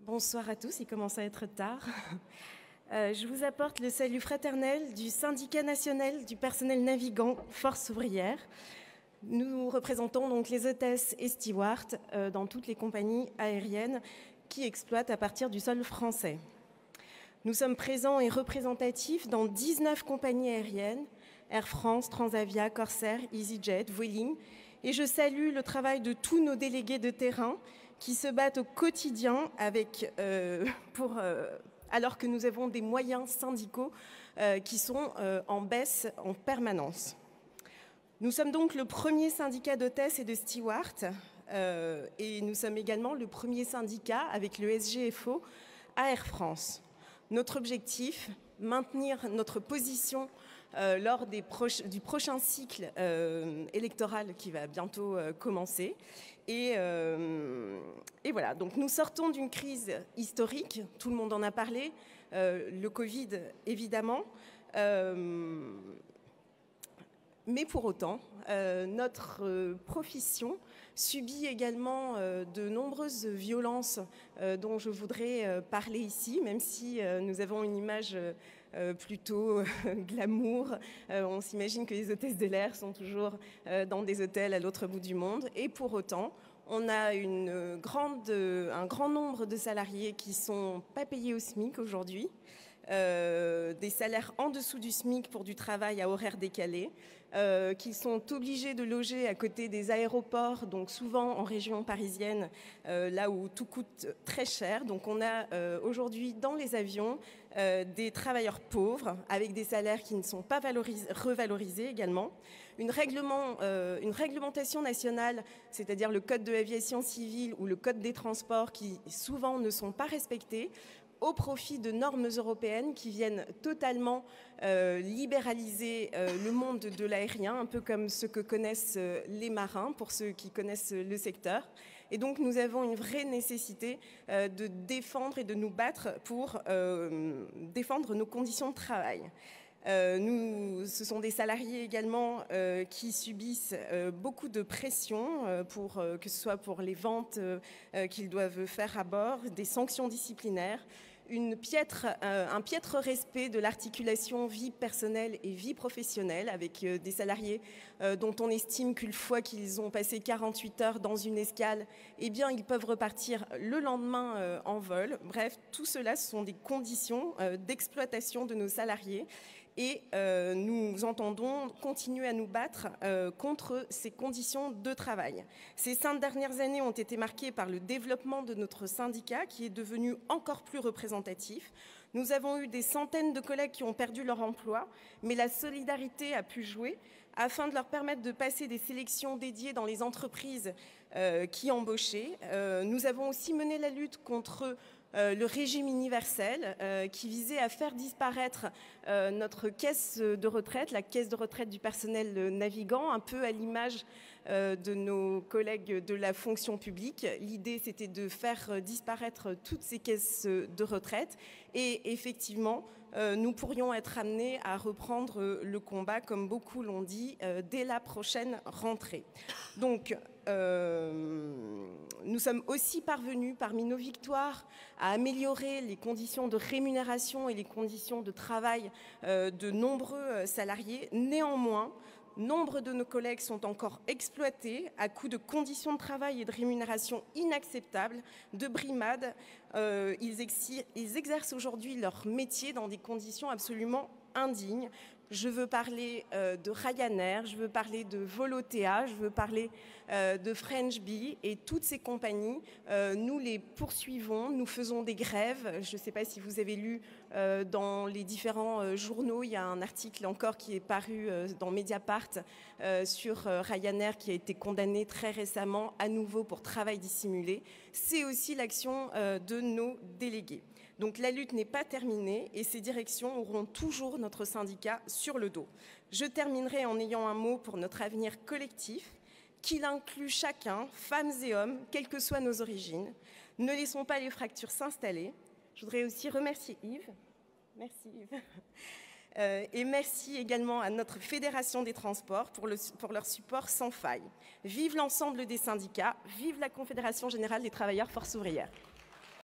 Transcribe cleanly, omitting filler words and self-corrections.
Bonsoir à tous, il commence à être tard. Je vous apporte le salut fraternel du Syndicat national du personnel navigant Force ouvrière. Nous représentons donc les hôtesses et stewards dans toutes les compagnies aériennes qui exploitent à partir du sol français. Nous sommes présents et représentatifs dans 19 compagnies aériennes, Air France, Transavia, Corsair, EasyJet, Vueling, et je salue le travail de tous nos délégués de terrain qui se battent au quotidien alors que nous avons des moyens syndicaux qui sont en baisse en permanence. Nous sommes donc le premier syndicat d'hôtesses et de stewards et nous sommes également le premier syndicat avec le SGFO à Air France. Notre objectif, maintenir notre position lors du prochain cycle électoral qui va bientôt commencer. Et voilà, donc nous sortons d'une crise historique, tout le monde en a parlé, le Covid évidemment, mais pour autant, notre profession subit également de nombreuses violences dont je voudrais parler ici, même si nous avons une image plutôt glamour. On s'imagine que les hôtesses de l'air sont toujours dans des hôtels à l'autre bout du monde. Et pour autant, on a un grand nombre de salariés qui ne sont pas payés au SMIC aujourd'hui. Des salaires en dessous du SMIC pour du travail à horaire décalé, qui sont obligés de loger à côté des aéroports, donc souvent en région parisienne, là où tout coûte très cher. Donc on a aujourd'hui dans les avions des travailleurs pauvres avec des salaires qui ne sont pas revalorisés également. Une réglementation nationale, c'est-à-dire le code de l'aviation civile ou le code des transports qui souvent ne sont pas respectés, au profit de normes européennes qui viennent totalement libéraliser le monde de l'aérien, un peu comme ce que connaissent les marins, pour ceux qui connaissent le secteur. Et donc nous avons une vraie nécessité de défendre et de nous battre pour défendre nos conditions de travail. Ce sont des salariés également qui subissent beaucoup de pression, que ce soit pour les ventes qu'ils doivent faire à bord, des sanctions disciplinaires, un piètre respect de l'articulation vie personnelle et vie professionnelle avec des salariés dont on estime qu'une fois qu'ils ont passé 48 heures dans une escale, eh bien, ils peuvent repartir le lendemain en vol. Bref, tout cela, ce sont des conditions d'exploitation de nos salariés. Et nous entendons continuer à nous battre contre ces conditions de travail. Ces 5 dernières années ont été marquées par le développement de notre syndicat qui est devenu encore plus représentatif. Nous avons eu des centaines de collègues qui ont perdu leur emploi, mais la solidarité a pu jouer afin de leur permettre de passer des sélections dédiées dans les entreprises qui embauchaient. Nous avons aussi mené la lutte contre le régime universel qui visait à faire disparaître notre caisse de retraite, la caisse de retraite du personnel navigant, un peu à l'image de nos collègues de la fonction publique. L'idée, c'était de faire disparaître toutes ces caisses de retraite et effectivement, nous pourrions être amenés à reprendre le combat, comme beaucoup l'ont dit, dès la prochaine rentrée. Donc, nous sommes aussi parvenus, parmi nos victoires, à améliorer les conditions de rémunération et les conditions de travail de nombreux salariés. Néanmoins, nombre de nos collègues sont encore exploités à coup de conditions de travail et de rémunération inacceptables, de brimades. Ils exercent aujourd'hui leur métier dans des conditions absolument indignes. Je veux parler de Ryanair, je veux parler de Volotea, je veux parler de French Bee et toutes ces compagnies. Nous les poursuivons, nous faisons des grèves. Je ne sais pas si vous avez lu dans les différents journaux, il y a un article encore qui est paru dans Mediapart sur Ryanair qui a été condamné très récemment à nouveau pour travail dissimulé. C'est aussi l'action de nos délégués. Donc la lutte n'est pas terminée et ces directions auront toujours notre syndicat sur le dos. Je terminerai en ayant un mot pour notre avenir collectif, qu'il inclut chacun, femmes et hommes, quelles que soient nos origines. Ne laissons pas les fractures s'installer. Je voudrais aussi remercier Yves. Merci Yves. Et merci également à notre Fédération des transports pour leur support sans faille. Vive l'ensemble des syndicats, vive la Confédération générale des travailleurs Force ouvrière.